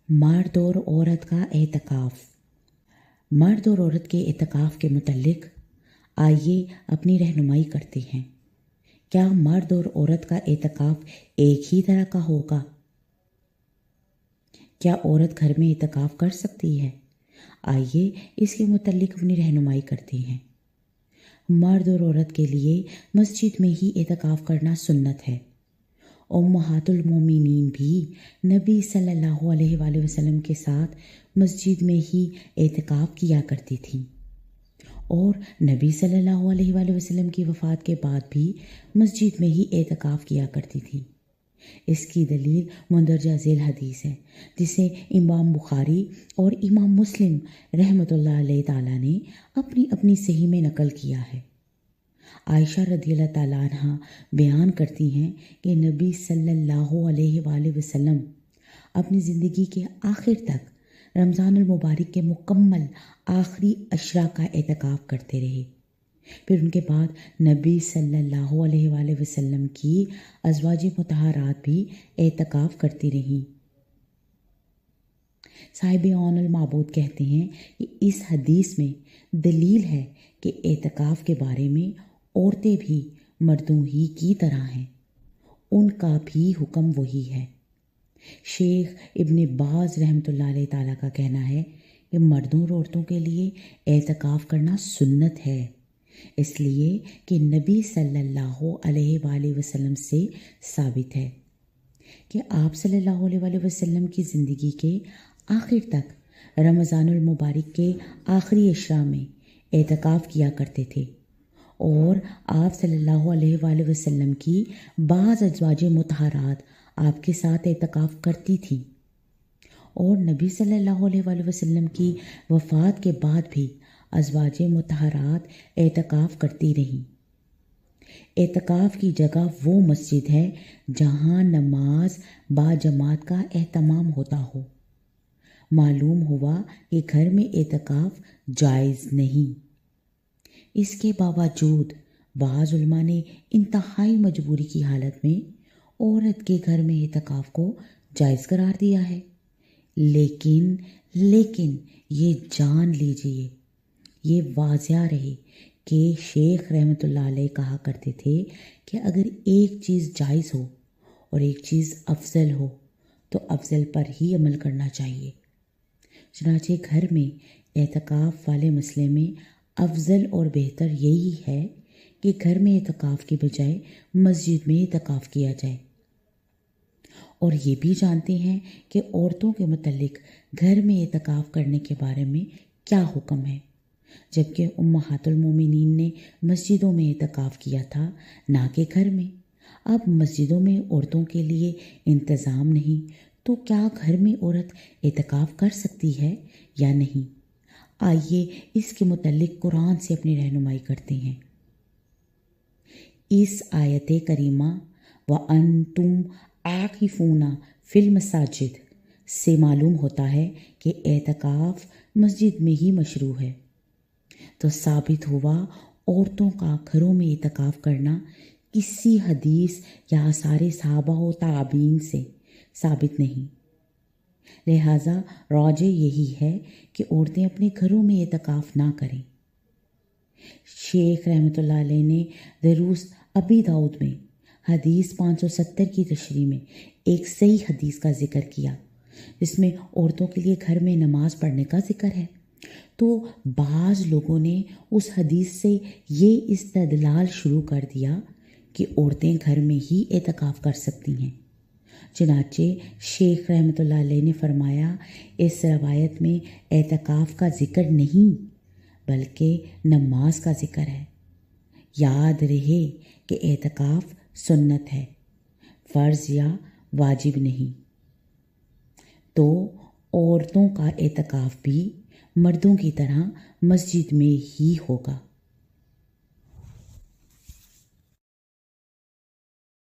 मर्द और औरत का एतकाफ़। मर्द और औरत के एतकाफ़ के मुतल्लिक आइए अपनी रहनुमाई करते हैं। क्या मर्द और औरत का एतकाफ़ एक ही तरह का होगा? क्या औरत घर में एतकाफ़ कर सकती है? आइए इसके मुतल्लिक अपनी रहनुमाई करते हैं। मर्द और औरत के लिए मस्जिद में ही एतकाफ़ करना सुन्नत है। उम्महातुल मोमिनीन भी नबी सल्लल्लाहु अलैहि वसल्लम के साथ मस्जिद में ही एतकाफ़ किया करती थी और नबी सल्लल्लाहु अलैहि वसल्लम की वफ़ात के बाद भी मस्जिद में ही एतकाफ़ किया करती थी। इसकी दलील मुंदरजा झेल हदीस है, जिसे इमाम बुखारी और इमाम मुस्लिम रहमतुल्लाह अलैहि ताला ने अपनी अपनी सही में नकल किया है। आयशा रज़ियल्लाहु ताला अन्हा बयान करती हैं कि नबी सल्लल्लाहु अलैहि वसल्लम अपनी ज़िंदगी के आखिर तक रमज़ानुल मुबारक के मुकम्मल आखिरी अशरा का एतकाफ़ करते रहे। फिर उनके बाद नबी सल्लल्लाहु अलैहि वसल्लम की अज़वाज मुतहरात भी एतकाफ़ करती रहीं। साहिब औनुल माबूद कहते हैं कि इस हदीस में दलील है कि एतकाफ़ के बारे में औरतें भी मर्दों ही की तरह हैं, उनका भी हुक्म वही है। शेख इब्न बाज रहमतुल्लाह अलैहि ताला का कहना है कि मर्दों और औरतों के लिए एतकाफ़ करना सुन्नत है, इसलिए कि नबी सल्लल्लाहु अलैहि वसल्लम से साबित है कि आप सल्लल्लाहु अलैहि वसल्लम की ज़िंदगी के आखिर तक रमज़ानुल मुबारक के आखिरी अशरा में एतकाफ़ किया करते थे और आप सल्लल्लाहु अलैहि वसल्लम की बाज़ अज़वाज मुतहरात आपके साथ एतकाफ़ करती थी और नबी सल्लल्लाहु अलैहि वसल्लम की वफ़ात के बाद भी अज़वाज मुतहरात एतकाफ़ करती रहीं। एतकाफ़ की जगह वो मस्जिद है जहाँ नमाज बाजमात का एहतमाम होता हो। मालूम हुआ कि घर में एतकाफ़ जायज़ नहीं। इसके बावजूद बाज़ उलमा ने इंतहाई मजबूरी की हालत में औरत के घर में एतकाफ़ को जायज़ करार दिया है। लेकिन ये जान लीजिए, ये वाज़िया रहे कि शेख रहमतुल्लाह अलैह कहा करते थे कि अगर एक चीज़ जायज़ हो और एक चीज़ अफजल हो तो अफजल पर ही अमल करना चाहिए। चुनांचे घर में एतकाफ़ वाले मसले में अफजल और बेहतर यही है कि घर में एतकाफ़ की बजाय मस्जिद में एतकाफ़ किया जाए। और ये भी जानते हैं कि औरतों के मुतल्लिक घर में एतकाफ़ करने के बारे में क्या हुक्म है, जबकि उम्महातुल मोमिनीन ने मस्जिदों में एतकाफ़ किया था, ना कि घर में। अब मस्जिदों में औरतों के लिए इंतज़ाम नहीं, तो क्या घर में औरत एतकाफ़ कर सकती है या नहीं? आइए इसके मुतल्लिक कुरान से अपनी रहनुमाई करते हैं। इस आयत करीमा व अंतुम आकिफूना फिल मसाजिद से मालूम होता है कि एतकाफ़ मस्जिद में ही मशरू है। तो साबित हुआ औरतों का घरों में एतकाफ़ करना किसी हदीस या आसारे सहाबा व ताबीन से साबित नहीं। लिहाजा राजे यही है कि औरतें अपने घरों में एतकाफ़ ना करें। शेख रहमतुल्लाह अलैह ने दरूस अबी दाऊद में हदीस 570 की तशरीह में एक सही हदीस का जिक्र किया, जिसमें औरतों के लिए घर में नमाज पढ़ने का जिक्र है। तो बाज़ लोगों ने उस हदीस से ये इस्तदलाल शुरू कर दिया कि औरतें घर में ही एतकाफ़ कर सकती हैं। चुनांचे शेख रहमतुल्लाह अलैह ने फरमाया, इस रवायत में एतकाफ़ का जिक्र नहीं बल्कि नमाज का जिक्र है। याद रहे कि एतकाफ़ सुन्नत है, फ़र्ज़ या वाजिब नहीं। तो औरतों का एतकाफ़ भी मर्दों की तरह मस्जिद में ही होगा।